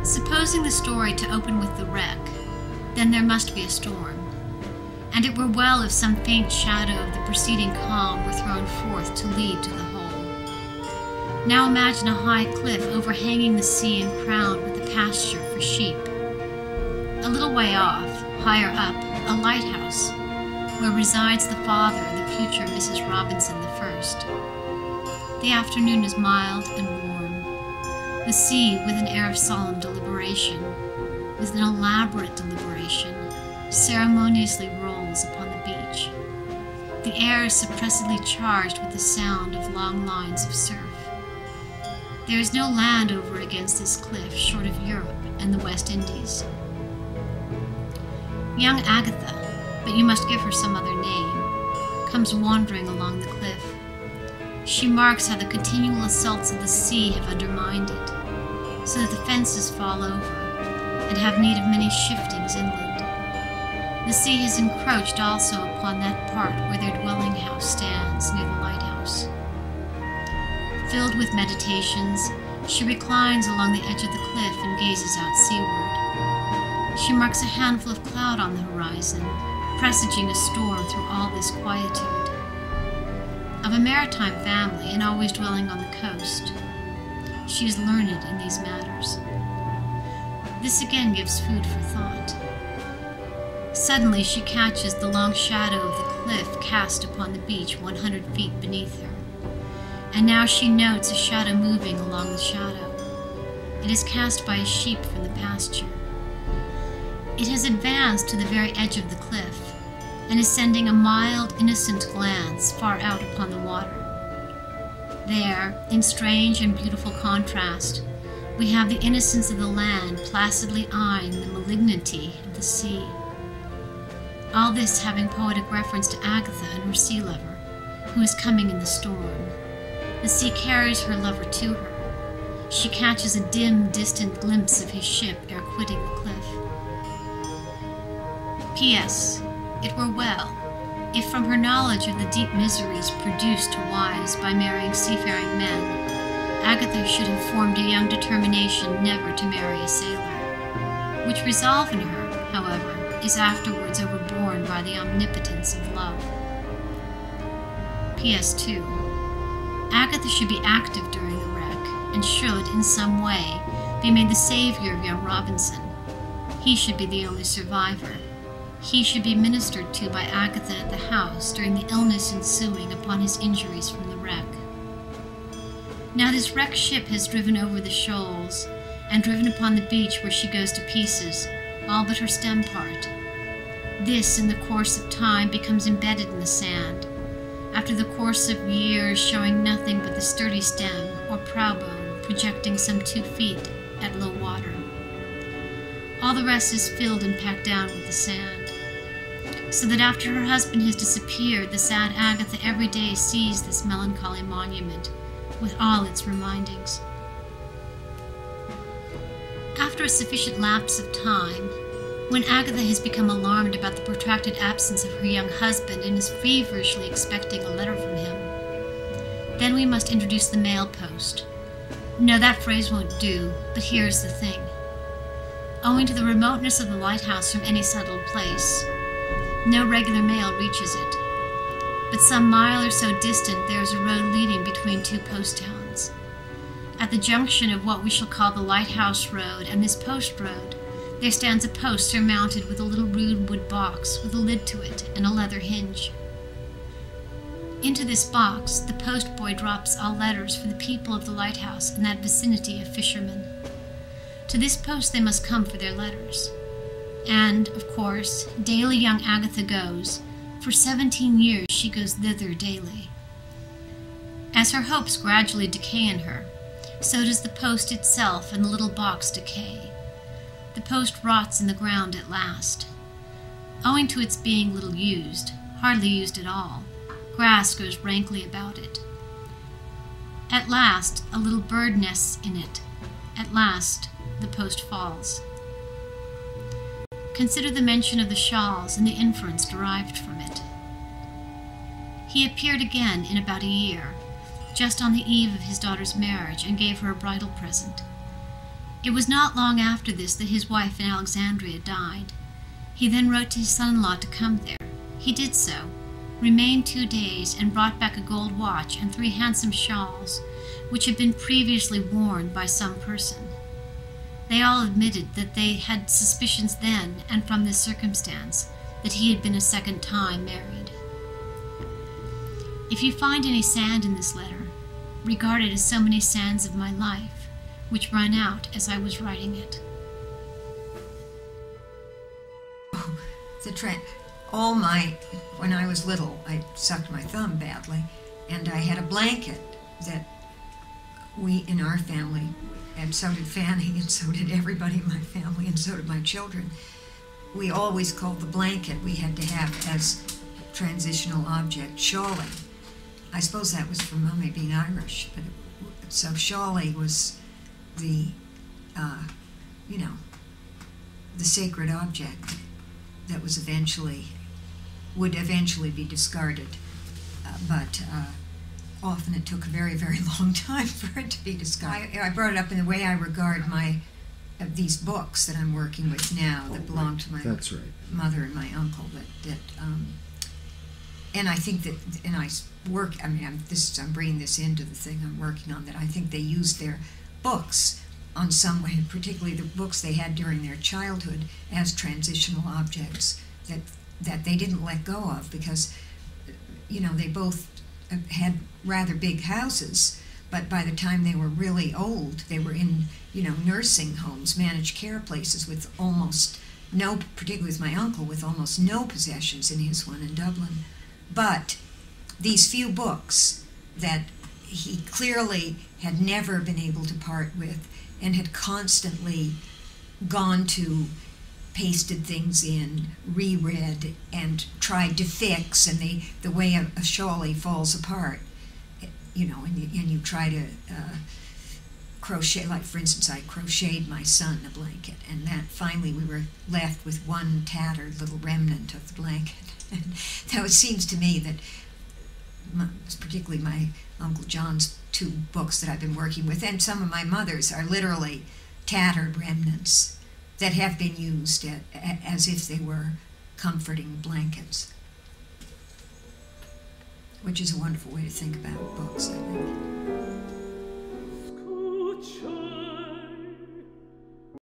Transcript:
Supposing the story to open with the wreck, then there must be a storm, and it were well if some faint shadow of the preceding calm were thrown forth to lead to the whole. Now imagine a high cliff overhanging the sea and crowned with a pasture for sheep. A little way off, higher up, a lighthouse, where resides the father of the future Mrs. Robinson the First. The afternoon is mild and warm. The sea, with an air of solemn deliberation, with an elaborate deliberation, ceremoniously rolls upon the beach. The air is suppressedly charged with the sound of long lines of surf. There is no land over against this cliff short of Europe and the West Indies. Young Agatha, but you must give her some other name, comes wandering along the cliff. She marks how the continual assaults of the sea have undermined it, so that the fences fall over, and have need of many shiftings inland. The sea has encroached also upon that part where their dwelling house stands near the lighthouse. Filled with meditations, she reclines along the edge of the cliff and gazes out seaward. She marks a handful of cloud on the horizon, presaging a storm through all this quietude. Of a maritime family and always dwelling on the coast, she is learned in these matters. This again gives food for thought. Suddenly she catches the long shadow of the cliff cast upon the beach 100 feet beneath her, and now she notes a shadow moving along the shadow. It is cast by a sheep from the pasture. It has advanced to the very edge of the cliff, and is sending a mild, innocent glance far out upon the water. There, in strange and beautiful contrast, we have the innocence of the land placidly eyeing the malignity of the sea. All this having poetic reference to Agatha and her sea lover, who is coming in the storm. The sea carries her lover to her. She catches a dim, distant glimpse of his ship ere quitting the cliff. P.S. It were well if from her knowledge of the deep miseries produced to wives by marrying seafaring men, Agatha should have formed a young determination never to marry a sailor, which resolve in her, however, is afterwards overborne by the omnipotence of love. P.S. 2. Agatha should be active during the wreck, and should, in some way, be made the savior of young Robinson. He should be the only survivor. He should be ministered to by Agatha at the house during the illness ensuing upon his injuries from the wreck. Now this wrecked ship has driven over the shoals, and driven upon the beach where she goes to pieces, all but her stem part. This, in the course of time, becomes embedded in the sand, after the course of years showing nothing but the sturdy stem or prow bone projecting some 2 feet at low water. All the rest is filled and packed down with the sand, so that after her husband has disappeared, the sad Agatha every day sees this melancholy monument, with all its remindings. After a sufficient lapse of time, when Agatha has become alarmed about the protracted absence of her young husband and is feverishly expecting a letter from him, then we must introduce the mail post. No, that phrase won't do, but here's the thing. Owing to the remoteness of the lighthouse from any settled place, no regular mail reaches it. But some mile or so distant there is a road leading between 2 post towns. At the junction of what we shall call the Lighthouse Road and this post road, there stands a post surmounted with a little rude wood box with a lid to it and a leather hinge. Into this box the post boy drops all letters for the people of the lighthouse and that vicinity of fishermen. To this post they must come for their letters. And, of course, daily young Agatha goes. For 17 years she goes thither daily. As her hopes gradually decay in her, so does the post itself and the little box decay. The post rots in the ground at last. Owing to its being little used, hardly used at all, grass grows rankly about it. At last, a little bird nests in it. At last, the post falls. Consider the mention of the shawls and the inference derived from it. He appeared again in about a year, just on the eve of his daughter's marriage, and gave her a bridal present. It was not long after this that his wife in Alexandria died. He then wrote to his son-in-law to come there. He did so, remained 2 days, and brought back a gold watch and 3 handsome shawls, which had been previously worn by some person. They all admitted that they had suspicions then, and from this circumstance, that he had been a second time married. If you find any sand in this letter, regard it as so many sands of my life, which ran out as I was writing it. When I was little, I sucked my thumb badly, and I had a blanket that we in our family, and so did Fanny, and so did everybody in my family, and so did my children. We always called the blanket we had to have as transitional object Shawley. I suppose that was from Mummy being Irish, so Shawley was the, the sacred object that would eventually be discarded, but often it took a very, very long time for it to be discarded. I brought it up in the way I regard these books that I'm working with now that belong to my mother and my uncle. And I think that, and I'm bringing this into the thing I'm working on, that I think they used their books on some way, particularly the books they had during their childhood, as transitional objects that they didn't let go of, because, they both had rather big houses, but by the time they were really old, they were in, nursing homes, managed care places with almost no, particularly with my uncle, with almost no possessions in his one in Dublin. But these few books that he clearly had never been able to part with and had constantly gone to, pasted things in, reread, and tried to fix, and the way a Shawley falls apart, and you try to crochet, like for instance, I crocheted my son a blanket, and that finally we were left with one tattered little remnant of the blanket. And now it seems to me that, particularly my Uncle John's 2 books that I've been working with, and some of my mother's, are literally tattered remnants that have been used as if they were comforting blankets, which is a wonderful way to think about books, I think.